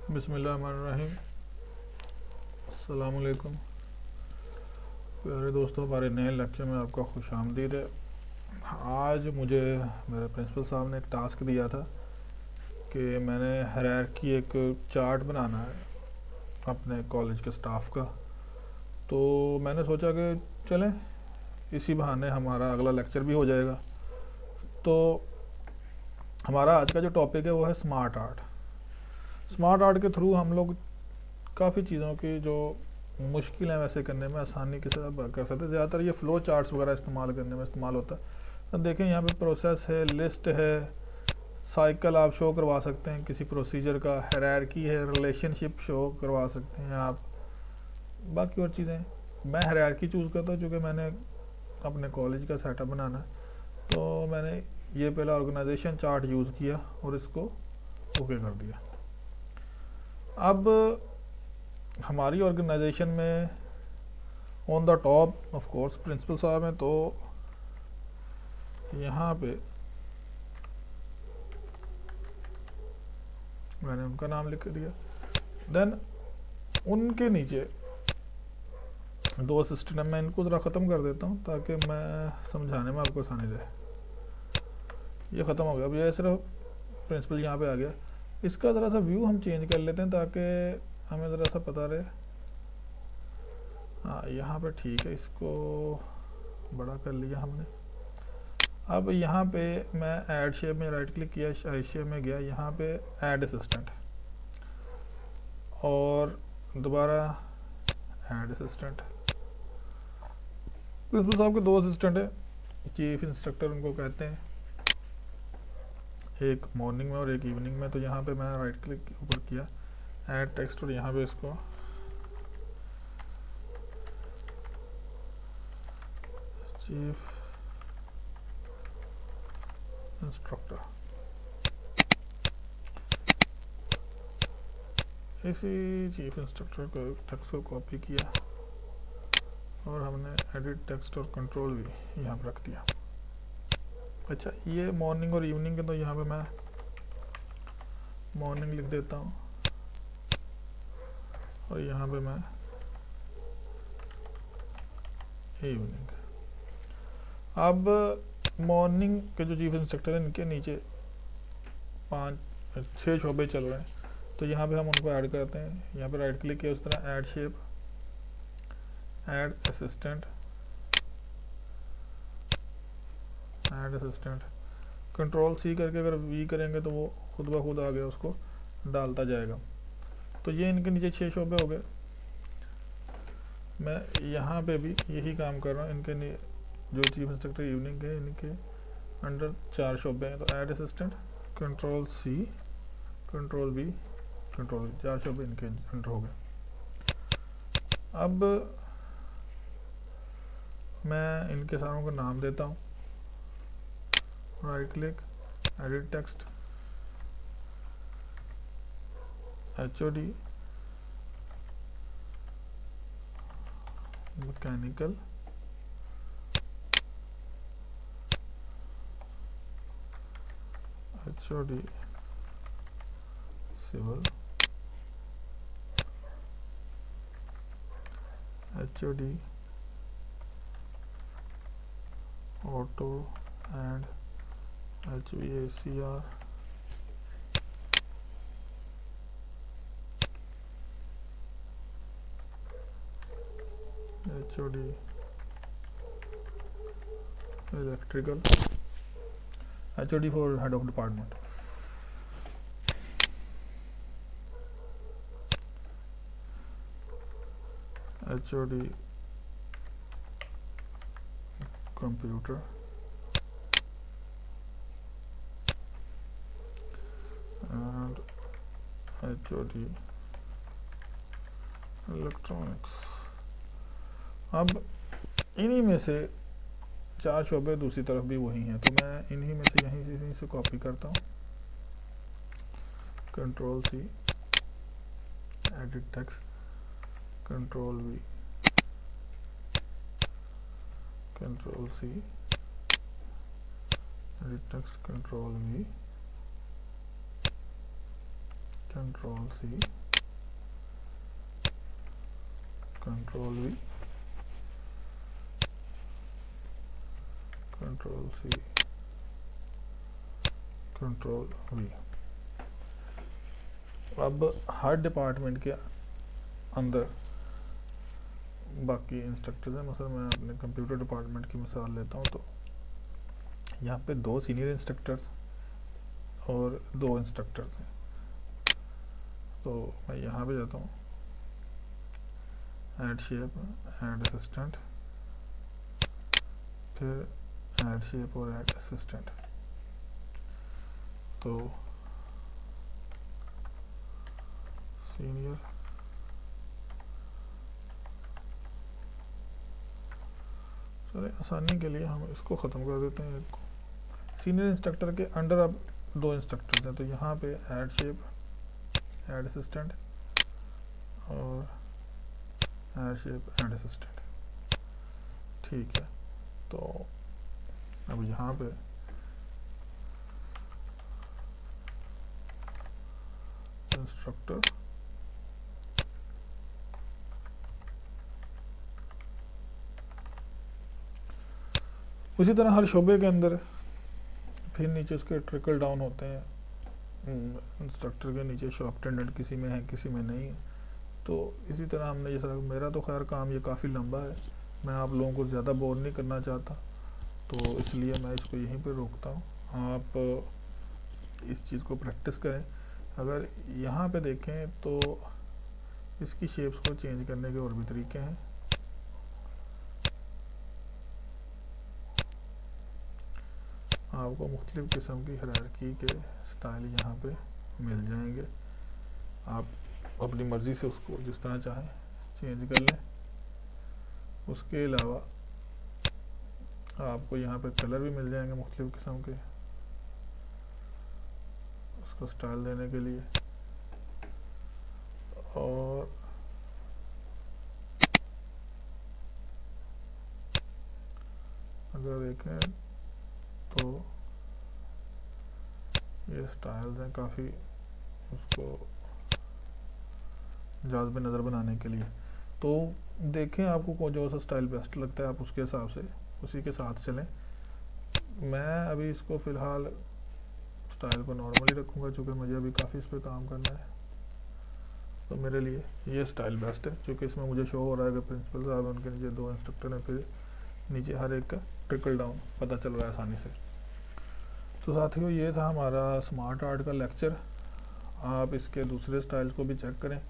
बिस्मिल्लाहिर्रहमानिर्रहीम। अस्सलाम वालेकुम प्यारे दोस्तों, हमारे नए लेक्चर में आपका खुश आमदीद है। आज मुझे मेरे प्रिंसिपल साहब ने एक टास्क दिया था कि मैंने हायरार्की एक चार्ट बनाना है अपने कॉलेज के स्टाफ का। तो मैंने सोचा कि चलें, इसी बहाने हमारा अगला लेक्चर भी हो जाएगा। तो हमारा आज का जो टॉपिक है वो है स्मार्ट आर्ट। स्मार्ट आर्ट के थ्रू हम लोग काफ़ी चीज़ों की जो मुश्किल है वैसे करने में आसानी के साथ कर सकते हैं। ज़्यादातर ये फ़्लो चार्ट्स वगैरह इस्तेमाल करने में इस्तेमाल होता है। अब देखें, यहाँ पे प्रोसेस है, लिस्ट है, साइकिल आप शो करवा सकते हैं किसी प्रोसीजर का, हायरार्की है, रिलेशनशिप शो करवा सकते हैं आप, बाकी और चीज़ें। मैं हायरार्की चूज़ करता हूँ क्योंकि मैंने अपने कॉलेज का सेटअप बनाना है। तो मैंने ये पहला ऑर्गेनाइजेशन चार्ट यूज़ किया और इसको ओके कर दिया। अब हमारी ऑर्गेनाइजेशन में on the top of course principal साहब हैं, तो यहाँ पे मैंने उनका नाम लिख दिया। देन उनके नीचे दो असिस्टेंट हैं, मैं इनको ज़रा ख़त्म कर देता हूँ ताकि मैं समझाने में आपको आसानी रहे। ये ख़त्म हो गया। अब ये सिर्फ प्रिंसिपल यहाँ पे आ गया। इसका ज़रा सा व्यू हम चेंज कर लेते हैं ताकि हमें ज़रा सा पता रहे। हाँ, यहाँ पे ठीक है, इसको बड़ा कर लिया हमने। अब यहाँ पे मैं ऐड शेप में राइट क्लिक किया, ऐड शेप में गया, यहाँ पे ऐड असिस्टेंट और दोबारा ऐड असिस्टेंट। प्रिंसिपल साहब के दो असिस्टेंट है, चीफ इंस्ट्रक्टर उनको कहते हैं, एक मॉर्निंग में और एक इवनिंग में। तो यहाँ पे मैं राइट क्लिक ऊपर किया, ऐड टेक्स्ट, और यहाँ पे इसको चीफ इंस्ट्रक्टर, इसी चीफ इंस्ट्रक्टर को टेक्स्ट को कॉपी किया और हमने एडिट टेक्स्ट और कंट्रोल भी यहाँ पर रख दिया। अच्छा, ये मॉर्निंग और इवनिंग के, तो यहाँ पे मैं मॉर्निंग लिख देता हूँ और यहाँ पे मैं इवनिंग। अब मॉर्निंग के जो चीफ इंस्ट्रक्टर हैं, इनके नीचे 6 शोबे चल रहे हैं, तो यहाँ पे हम उनको ऐड करते हैं। यहाँ पे राइट क्लिक किया, उस तरह add shape, add assistant, add assistant, control C करके अगर वी करेंगे तो वो खुद ब खुद आ गया, उसको डालता जाएगा। तो ये इनके नीचे 6 शोबे हो गए। मैं यहाँ पे भी यही काम कर रहा हूँ। इनके जो चीफ इंस्ट्रक्टर इवनिंग के, इनके अंडर 4 शोबे हैं, तो add assistant, control C, control B, control, 4 शोबे इनके अंडर हो गए। अब मैं इनके सारों को नाम देता हूँ, right click, edit text, HOD, mechanical, HOD civil, HOD auto and HVACR, HOD electrical, HOD for head of department, HOD computer, and HOD electronics। अब इन्हीं में से 4 शोबे दूसरी तरफ भी वही हैं, तो मैं इन्हीं में से यहीं से कॉपी करता हूँ, control C, edit text, control V, control C, edit text, control V, control C, control V, control C, control V. अब हर डिपार्टमेंट के अंदर बाकी इंस्ट्रक्टर्स हैं। मसलन मैं अपने कंप्यूटर डिपार्टमेंट की मिसाल लेता हूँ, तो यहाँ पे 2 सीनियर इंस्ट्रक्टर्स और 2 इंस्ट्रक्टर्स हैं। तो मैं यहाँ पे जाता हूँ, ऐड शेप, ऐड असिस्टेंट, फिर ऐड शेप और ऐड असिस्टेंट। तो सीनियर, चलिए आसानी के लिए हम इसको ख़त्म कर देते हैं। एक सीनियर इंस्ट्रक्टर के अंडर अब 2 इंस्ट्रक्टर्स हैं, तो यहाँ पे ऐड शेप, ऐड असिस्टेंट और ऐड शेप, ऐड असिस्टेंट। ठीक है, तो अब यहाँ पे इंस्ट्रक्टर, उसी तरह हर शोबे के अंदर फिर नीचे उसके ट्रिकल डाउन होते हैं। इंस्ट्रक्टर के नीचे शॉप अटेंडेंट किसी में है, किसी में नहीं है। तो इसी तरह हमने जैसा, मेरा तो खैर काम ये काफ़ी लंबा है, मैं आप लोगों को ज़्यादा बोर नहीं करना चाहता, तो इसलिए मैं इसको यहीं पर रोकता हूँ। आप इस चीज़ को प्रैक्टिस करें। अगर यहाँ पे देखें तो इसकी शेप्स को चेंज करने के और भी तरीके हैं। आपको मुख्तलिफ़ किस्म की हायरार्की के स्टाइल यहाँ पे मिल जाएंगे। आप अपनी मर्ज़ी से उसको जिस तरह चाहें चेंज कर लें। उसके अलावा आपको यहाँ पे कलर भी मिल जाएंगे मुख्तलिफ़ किस्म के उसको स्टाइल देने के लिए। और अगर देखें तो ये स्टाइल्स हैं काफ़ी उसको जाज़ब नज़र बनाने के लिए। तो देखें आपको जो सा स्टाइल बेस्ट लगता है आप उसके हिसाब से उसी के साथ चलें। मैं अभी इसको फ़िलहाल स्टाइल को नॉर्मली रखूँगा, चूँकि मुझे अभी काफ़ी इस पर काम करना है। तो मेरे लिए ये स्टाइल बेस्ट है, क्योंकि इसमें मुझे शो हो रहा है कि प्रिंसिपल साहब उनके नीचे 2 इंस्ट्रक्टर हैं, फिर नीचे हर एक का ट्रिकल डाउन पता चल रहा है आसानी से। तो साथियों, ये था हमारा स्मार्ट आर्ट का लेक्चर। आप इसके दूसरे स्टाइल्स को भी चेक करें।